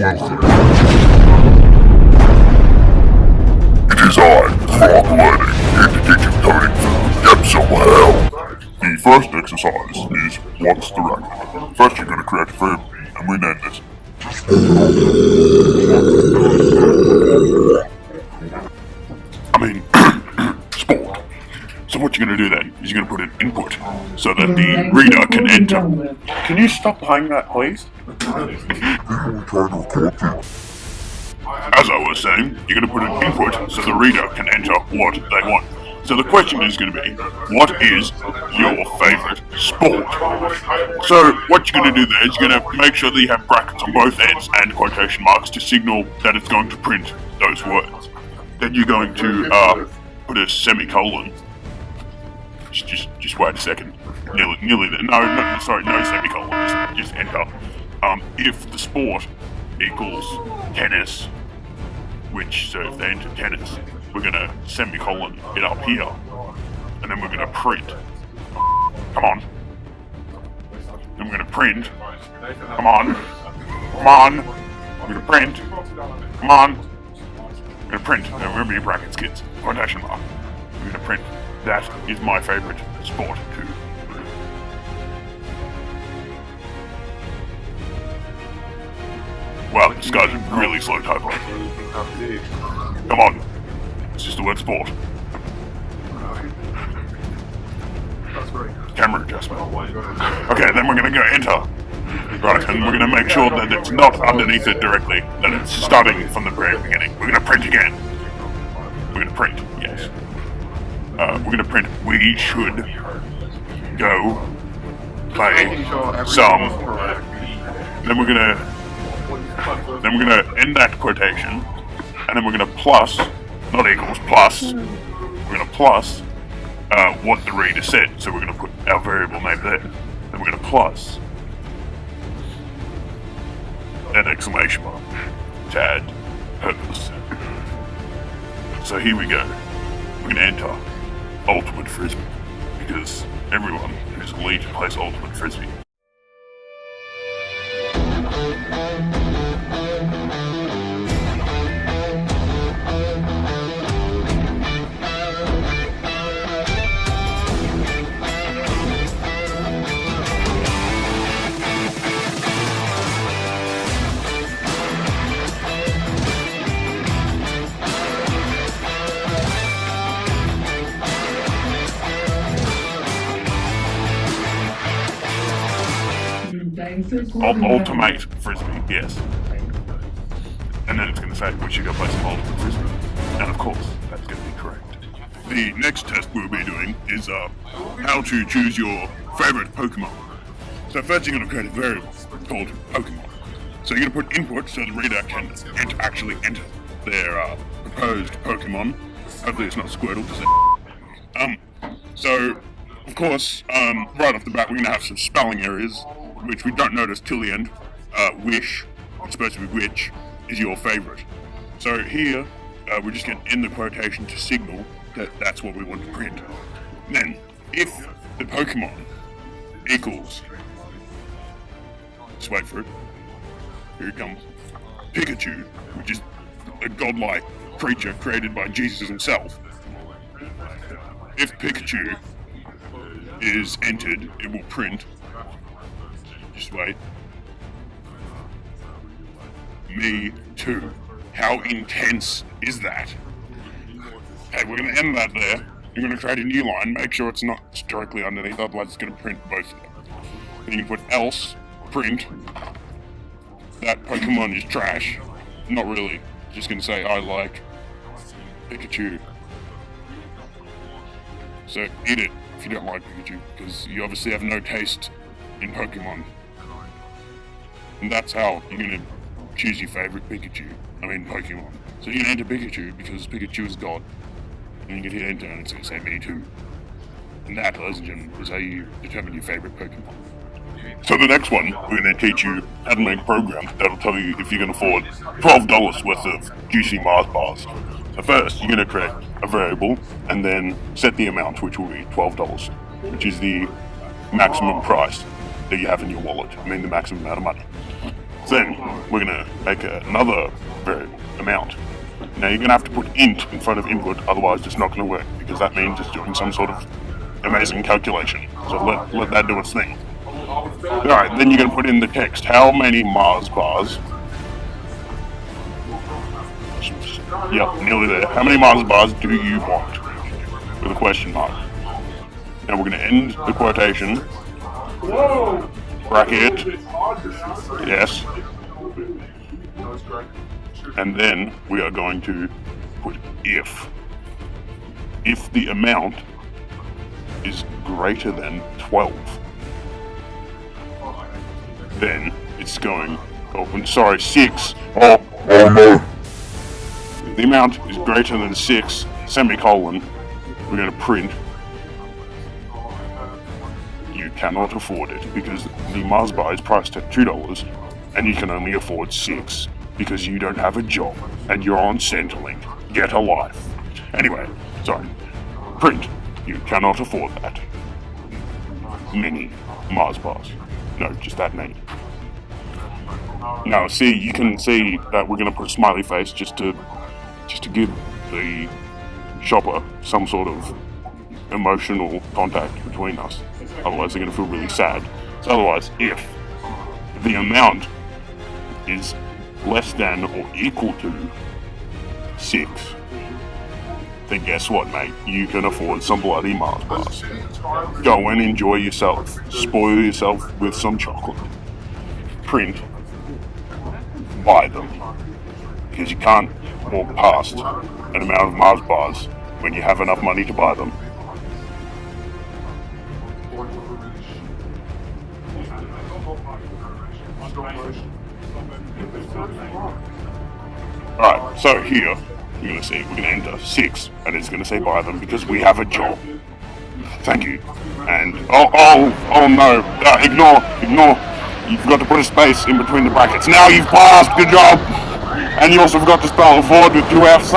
is I, Grok Learning, here to teach you coding for Yep Somehow. The first exercise is what's the record. First you're going to create a variable, and we name it. Sport. So what you're going to do then is you're going to put an input so that the reader can enter. Can you stop playing that, please? As I was saying, you're going to put an input so the reader can enter what they want. So the question is going to be, what is your favourite sport? So what you're going to do there is you're going to make sure that you have brackets on both ends and quotation marks to signal that it's going to print those words. Then you're going to put a semicolon. Just wait a second. Nearly there. No, semicolon. Just enter. If the sport equals tennis, so if they enter tennis, we're gonna semicolon it up here, and then we're gonna print. Come on. Then we're gonna print. Come on. We're gonna print. Come on. We're gonna print. Now remember your brackets, kids. Quotation mark. We're gonna print. That is my favourite sport too. Wow, this guy's a really slow typer. Come on. It's just the word sport. Camera adjustment. Okay, then we're gonna go enter. Right, and we're gonna make sure that it's not underneath it directly, that it's starting from the very beginning. We're gonna print again. We're gonna print, yes. We're gonna print, we should go play some. Then we're gonna end that quotation, and then we're gonna plus, not equals, plus. We're gonna plus what the reader said. So we're gonna put our variable name there. Then we're gonna plus an exclamation mark to add purpose. So here we go. We're gonna enter Ultimate Frisbee, because everyone who's elite plays Ultimate Frisbee. Ultimate Frisbee, yes. And then it's going to say, we should go play some Ultimate Frisbee. And of course, that's going to be correct. The next test we'll be doing is how to choose your favourite Pokemon. So first you're going to create a variable called Pokemon. So you're going to put input so the reader can actually enter their proposed Pokemon. Hopefully it's not Squirtle, because so, of course, right off the bat we're going to have some spelling errors, which we don't notice till the end. Wish, it's supposed to be which, is your favourite. So here, we're just going to end the quotation to signal that that's what we want to print. Then, if the Pokemon equals, just wait for it, here it comes, Pikachu, which is a godlike creature created by Jesus himself. If Pikachu is entered, it will print. Just wait. Me too. How intense is that? Okay, we're going to end that there. You're going to create a new line. Make sure it's not directly underneath, otherwise it's going to print both of them. Then you can put else, print. That Pokemon is trash. Not really. Just going to say I like Pikachu. So eat it if you don't like Pikachu, because you obviously have no taste in Pokemon. And that's how you're going to choose your favourite Pokemon. So you can enter Pikachu because Pikachu is God. And you can hit enter and it's going to say me too. And that, ladies and gentlemen, is how you determine your favourite Pokemon. So the next one, we're going to teach you how to make a program that'll tell you if you can afford $12 worth of juicy Mars bars. So first, you're going to create a variable and then set the amount, which will be $12, which is the maximum price that you have in your wallet. The maximum amount of money. Then we're gonna make another variable, amount. Now you're gonna have to put int in front of input, otherwise it's not gonna work, because that means it's doing some sort of amazing calculation. So let that do its thing. Alright, then you're gonna put in the text. How many Mars bars? Yep, nearly there. How many Mars bars do you want? With a question mark. Now we're gonna end the quotation. Bracket. Yes. And then we are going to put if. If the amount is greater than 12, then it's going, oh, I'm sorry, 6. Oh no. If the amount is greater than 6, semicolon, we're going to print, you cannot afford it, because the Mars bar is priced at $2, and you can only afford 6, because you don't have a job, and you're on Centrelink. Get a life. Anyway, sorry. Print, you cannot afford that. Many Mars bars. No, just that many. Now, see, you can see that we're going to put a smiley face just to give the shopper some sort of emotional contact between us. Otherwise, they're going to feel really sad. So otherwise, if the amount is less than or equal to 6, then guess what, mate? You can afford some bloody Mars bars. Go and enjoy yourself. Spoil yourself with some chocolate. Print. Buy them. Because you can't walk past an amount of Mars bars when you have enough money to buy them. Alright, so here we're going to enter 6, and it's going to say buy them because we have a job. Thank you. And oh no, ignore. You forgot to put a space in between the brackets. Now you've passed. Good job. And you also forgot to spell afford with 2 F's.